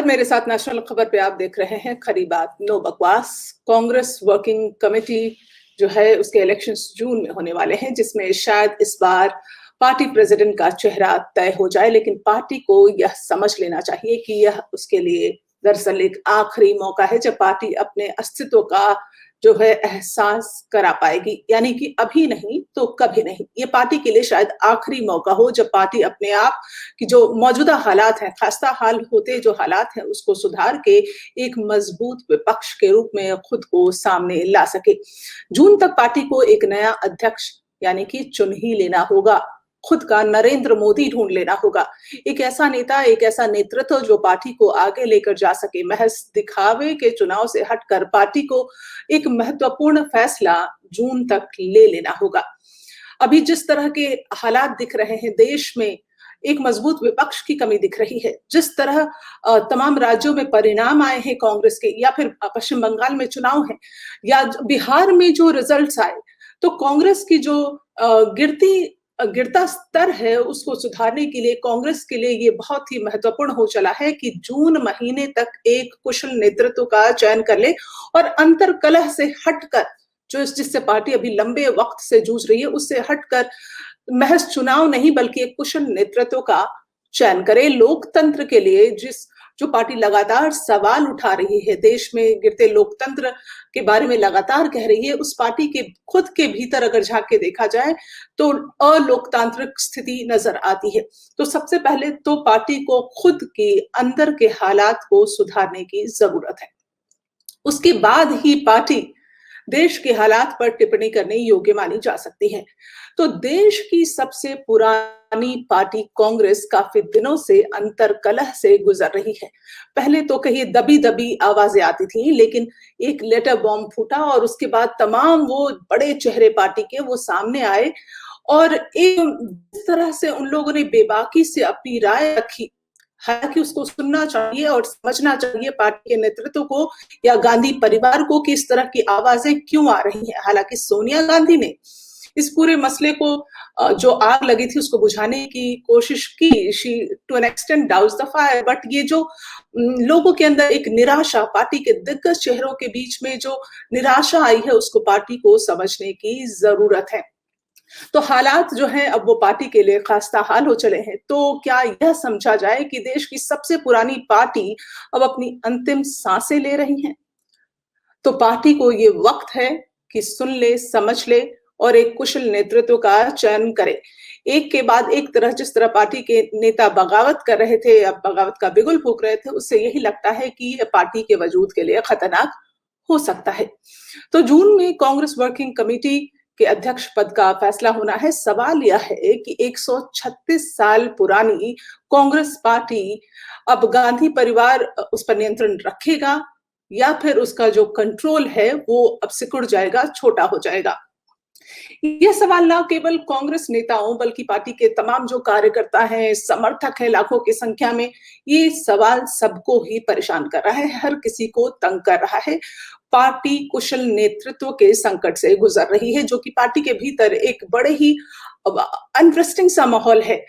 नमस्कार, मेरे साथ नेशनल खबर पे आप देख रहे हैं खरी बात नो बकवास। कांग्रेस वर्किंग कमेटी जो है उसके इलेक्शंस जून में होने वाले हैं, जिसमें शायद इस बार पार्टी प्रेसिडेंट का चेहरा तय हो जाए। लेकिन पार्टी को यह समझ लेना चाहिए कि यह उसके लिए दरअसल एक आखिरी मौका है जब पार्टी अपने अस्तित्व का जो है एहसास करा पाएगी। यानी कि अभी नहीं तो कभी नहीं। ये पार्टी के लिए शायद आखिरी मौका हो जब पार्टी अपने आप की जो मौजूदा हालात हैं, खस्ता हाल होते जो हालात हैं, उसको सुधार के एक मजबूत विपक्ष के रूप में खुद को सामने ला सके। जून तक पार्टी को एक नया अध्यक्ष यानी कि चुन ही लेना होगा, खुद का नरेंद्र मोदी ढूंढ लेना होगा। एक ऐसा नेता, एक ऐसा नेतृत्व जो पार्टी को आगे लेकर जा सके। महज दिखावे के चुनाव से हटकर पार्टी को एक महत्वपूर्ण फैसला जून तक ले लेना होगा। अभी जिस तरह के हालात दिख रहे हैं देश में, एक मजबूत विपक्ष की कमी दिख रही है। जिस तरह तमाम राज्यों में परिणाम आए हैं कांग्रेस के, या फिर पश्चिम बंगाल में चुनाव है, या बिहार में जो रिजल्ट्स आए, तो कांग्रेस की जो गिरता स्तर है उसको सुधारने के लिए कांग्रेस के लिए ये बहुत ही महत्वपूर्ण हो चला है कि जून महीने तक एक कुशल नेतृत्व का चयन कर ले और अंतर्कलह से हटकर, जो जिससे पार्टी अभी लंबे वक्त से जूझ रही है, उससे हटकर महज चुनाव नहीं बल्कि एक कुशल नेतृत्व का चयन करे। लोकतंत्र के लिए जो पार्टी लगातार सवाल उठा रही है, देश में गिरते लोकतंत्र के बारे में लगातार कह रही है, उस पार्टी के खुद के भीतर अगर झांक के देखा जाए तो अलोकतांत्रिक स्थिति नजर आती है। तो सबसे पहले तो पार्टी को खुद के अंदर के हालात को सुधारने की जरूरत है। उसके बाद ही पार्टी देश के हालात पर टिप्पणी करने योग्य मानी जा सकती है। तो देश की सबसे पुरानी पार्टी कांग्रेस काफी दिनों से अंतर्कलह से गुजर रही है। पहले तो कहीं दबी दबी आवाजें आती थी, लेकिन एक लेटर बॉम्ब फूटा और उसके बाद तमाम वो बड़े चेहरे पार्टी के वो सामने आए और एक तरह से उन लोगों ने बेबाकी से अपनी राय रखी। हालांकि उसको सुनना चाहिए और समझना चाहिए पार्टी के नेतृत्व को या गांधी परिवार को कि इस तरह की आवाजें क्यों आ रही हैं। हालांकि सोनिया गांधी ने इस पूरे मसले को जो आग लगी थी उसको बुझाने की कोशिश की, she to an extent douse the fire, but ये जो लोगों के अंदर एक निराशा, पार्टी के दिग्गज चेहरों के बीच में जो निराशा आई है, उसको पार्टी को समझने की जरूरत है। तो हालात जो हैं अब वो पार्टी के लिए खास्ता हाल हो चले हैं। तो क्या यह समझा जाए कि देश की सबसे पुरानी पार्टी अब अपनी अंतिम सांसें ले रही है? तो पार्टी को ये वक्त है कि सुन ले, समझ ले और एक कुशल नेतृत्व का चयन करे। एक के बाद एक तरह जिस तरह पार्टी के नेता बगावत कर रहे थे, अब बगावत का बिगुल फूंक रहे थे, उससे यही लगता है कि यह पार्टी के वजूद के लिए खतरनाक हो सकता है। तो जून में कांग्रेस वर्किंग कमेटी के अध्यक्ष पद का फैसला होना है। सवाल यह है कि 136 साल पुरानी कांग्रेस पार्टी अब गांधी परिवार उस पर नियंत्रण रखेगा या फिर उसका जो कंट्रोल है वो अब सिकुड़ जाएगा, छोटा हो जाएगा। यह सवाल ना केवल कांग्रेस नेताओं बल्कि पार्टी के तमाम जो कार्यकर्ता हैं, समर्थक हैं लाखों की संख्या में, ये सवाल सबको ही परेशान कर रहा है, हर किसी को तंग कर रहा है। पार्टी कुशल नेतृत्व के संकट से गुजर रही है, जो कि पार्टी के भीतर एक बड़े ही अनट्रस्टिंग सा माहौल है।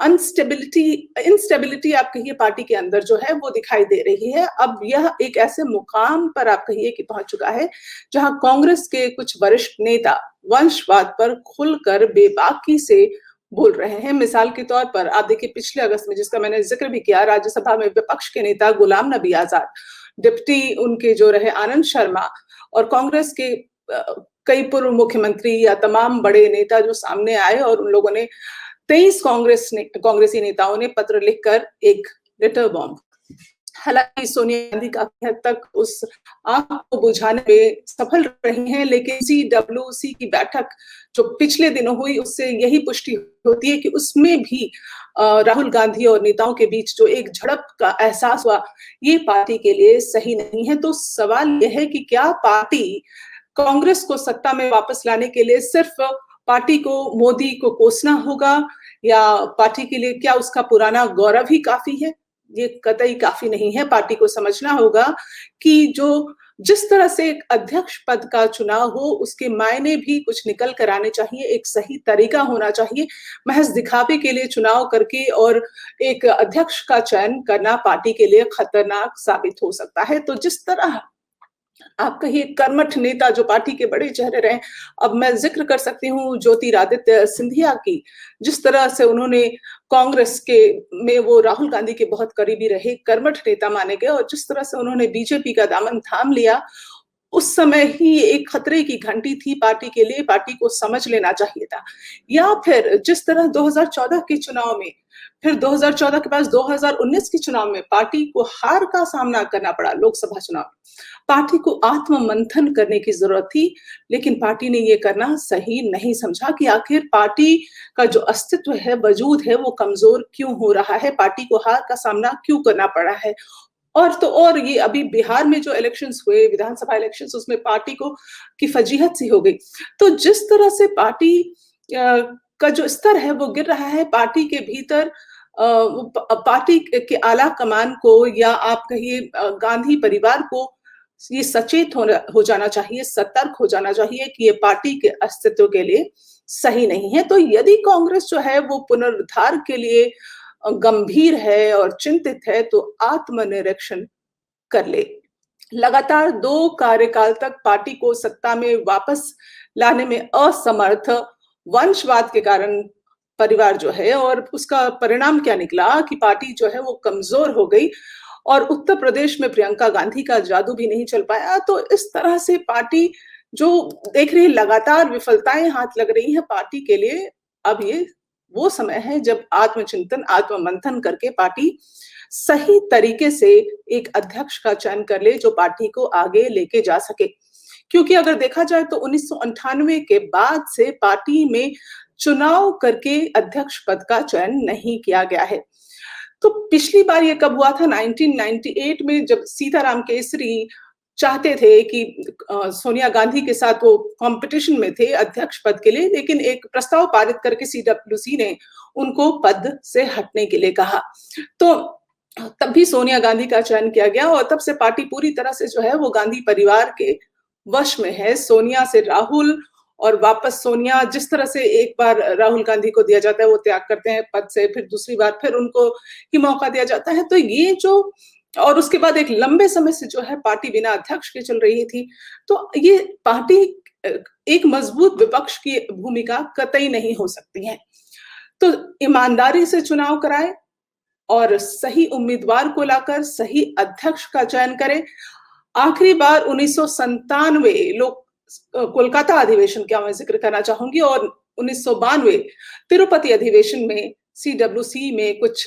इंस्टेबिलिटी आप कहिए पार्टी के अंदर जो है वो दिखाई दे रही है। अब यह एक ऐसे मुकाम पर आप कहिए कि पहुंच चुका है जहां कांग्रेस के कुछ वरिष्ठ नेता वंशवाद पर खुलकर बेबाकी से बोल रहे हैं। मिसाल के तौर पर आप देखिए, पिछले अगस्त में, जिसका मैंने जिक्र भी किया, राज्यसभा में विपक्ष के नेता गुलाम नबी आजाद, डिप्टी उनके जो रहे आनंद शर्मा और कांग्रेस के कई पूर्व मुख्यमंत्री या तमाम बड़े नेता जो सामने आए और उन लोगों ने 23 कांग्रेसी नेताओं ने पत्र लिखकर एक लेटर बॉम्ब। हालांकि सोनिया गांधी काफी हद तक उस आग को बुझाने में सफल रही हैं, लेकिन CWC की बैठक जो पिछले दिनों हुई उससे यही पुष्टि होती है कि उसमें भी राहुल गांधी और नेताओं के बीच जो एक झड़प का एहसास हुआ, ये पार्टी के लिए सही नहीं है। तो सवाल यह है कि क्या पार्टी कांग्रेस को सत्ता में वापस लाने के लिए सिर्फ पार्टी को मोदी को कोसना होगा, या पार्टी के लिए क्या उसका पुराना गौरव ही काफी है? ये कतई काफी नहीं है। पार्टी को समझना होगा कि जिस तरह से एक अध्यक्ष पद का चुनाव हो, उसके मायने भी कुछ निकल कर आने चाहिए, एक सही तरीका होना चाहिए। महज दिखावे के लिए चुनाव करके और एक अध्यक्ष का चयन करना पार्टी के लिए खतरनाक साबित हो सकता है। तो जिस तरह आप कहिए कर्मठ नेता जो पार्टी के बड़े चेहरे रहे, अब मैं जिक्र कर सकती हूँ ज्योतिरादित्य सिंधिया की, जिस तरह से उन्होंने कांग्रेस के में वो राहुल गांधी के बहुत करीबी रहे, कर्मठ नेता माने गए, और जिस तरह से उन्होंने बीजेपी का दामन थाम लिया, उस समय ही एक खतरे की घंटी थी पार्टी के लिए। पार्टी को समझ लेना चाहिए था। या फिर जिस तरह 2014 के चुनाव में, फिर 2014 के बाद 2019 के चुनाव में पार्टी को हार का सामना करना पड़ा, लोकसभा चुनाव। पार्टी को आत्ममंथन करने की जरूरत थी, लेकिन पार्टी ने ये करना सही नहीं समझा कि आखिर पार्टी का जो अस्तित्व है, वजूद है, वो कमजोर क्यों हो रहा है, पार्टी को हार का सामना क्यों करना पड़ा है। और ये अभी बिहार में जो इलेक्शंस हुए, विधानसभा इलेक्शंस, उसमें पार्टी को की फजीहत सी हो गई। तो जिस तरह से पार्टी का जो स्तर है वो गिर रहा है, पार्टी के भीतर पार्टी के आला कमान को, या आप कहिए गांधी परिवार को, ये सचेत हो जाना चाहिए, सतर्क हो जाना चाहिए कि ये पार्टी के अस्तित्व के लिए सही नहीं है। तो यदि कांग्रेस जो है वो पुनरुद्धार के लिए गंभीर है और चिंतित है, तो आत्मनिरीक्षण कर ले। लगातार 2 कार्यकाल तक पार्टी को सत्ता में वापस लाने में असमर्थ वंशवाद के कारण परिवार जो है, और उसका परिणाम क्या निकला कि पार्टी जो है वो कमजोर हो गई, और उत्तर प्रदेश में प्रियंका गांधी का जादू भी नहीं चल पाया। तो इस तरह से पार्टी जो देख रही है, लगातार विफलताएं हाथ लग रही हैं पार्टी के लिए। अब ये वो समय है जब आत्मचिंतन, आत्ममंथन करके पार्टी सही तरीके से एक अध्यक्ष का चयन कर ले जो पार्टी को आगे लेके जा सके। क्योंकि अगर देखा जाए तो 1998 के बाद से पार्टी में चुनाव करके अध्यक्ष पद का चयन नहीं किया गया है। तो पिछली बार ये कब हुआ था? 1998 में, जब सीताराम केसरी चाहते थे कि सोनिया गांधी के साथ वो कंपटीशन में थे अध्यक्ष पद के लिए, लेकिन एक प्रस्ताव पारित करके सीडब्ल्यूसी ने उनको पद से हटने के लिए कहा। तो तब भी सोनिया गांधी का चयन किया गया, और तब से पार्टी पूरी तरह से जो है वो गांधी परिवार के वश में है। सोनिया से राहुल, और वापस सोनिया, जिस तरह से एक बार राहुल गांधी को दिया जाता है, वो त्याग करते हैं पद से, फिर दूसरी बार फिर उनको ही मौका दिया जाता है। तो ये जो, और उसके बाद एक लंबे समय से जो है पार्टी बिना अध्यक्ष के चल रही थी। तो ये पार्टी एक मजबूत विपक्ष की भूमिका कतई नहीं हो सकती है। तो ईमानदारी से चुनाव कराए और सही उम्मीदवार को लाकर सही अध्यक्ष का चयन करें। आखिरी बार 1997 लोग कोलकाता अधिवेशन का मैं जिक्र करना चाहूंगी, और 1992 तिरुपति अधिवेशन में सीडब्ल्यूसी में कुछ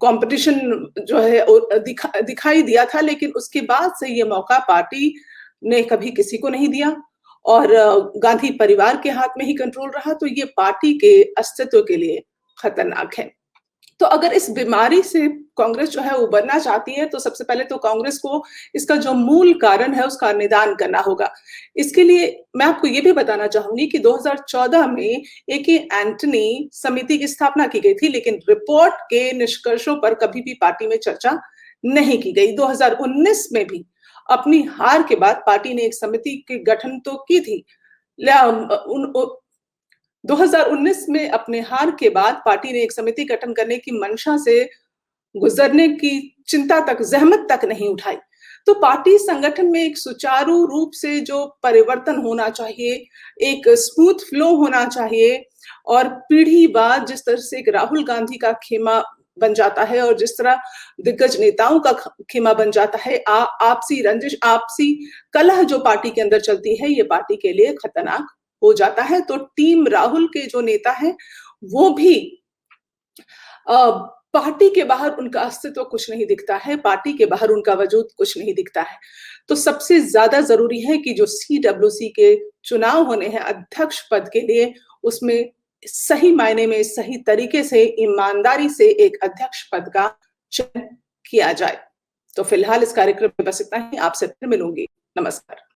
कंपटीशन जो है दिखाई दिया था, लेकिन उसके बाद से ये मौका पार्टी ने कभी किसी को नहीं दिया, और गांधी परिवार के हाथ में ही कंट्रोल रहा। तो ये पार्टी के अस्तित्व के लिए खतरनाक है। तो अगर इस बीमारी से कांग्रेस जो है उबरना चाहती है, तो सबसे पहले तो कांग्रेस को इसका जो मूल कारण है उसका निदान करना होगा। इसके लिए मैं आपको ये भी बताना चाहूंगी कि 2014 में ए.के. एंटनी समिति की स्थापना की गई थी, लेकिन रिपोर्ट के निष्कर्षों पर कभी भी पार्टी में चर्चा नहीं की गई। 2019 में भी अपनी हार के बाद पार्टी ने एक समिति के गठन तो की थी। 2019 में अपने हार के बाद पार्टी ने एक समिति गठन करने की मंशा से गुजरने की चिंता तक, जहमत तक नहीं उठाई। तो पार्टी संगठन में एक सुचारू रूप से जो परिवर्तन होना चाहिए, एक स्मूथ फ्लो होना चाहिए, और पीढ़ी बाद जिस तरह से एक राहुल गांधी का खेमा बन जाता है, और जिस तरह दिग्गज नेताओं का खेमा बन जाता है, आपसी रंजिश, आपसी कलह जो पार्टी के अंदर चलती है, ये पार्टी के लिए खतरनाक हो जाता है। तो टीम राहुल के जो नेता हैं वो भी पार्टी के बाहर उनका अस्तित्व कुछ नहीं दिखता है, पार्टी के बाहर उनका वजूद कुछ नहीं दिखता है। तो सबसे ज्यादा जरूरी है कि जो सीडब्ल्यूसी के चुनाव होने हैं अध्यक्ष पद के लिए, उसमें सही मायने में, सही तरीके से, ईमानदारी से एक अध्यक्ष पद का चयन किया जाए। तो फिलहाल इस कार्यक्रम में बस इतना ही। आपसे फिर मिलूंगी। नमस्कार।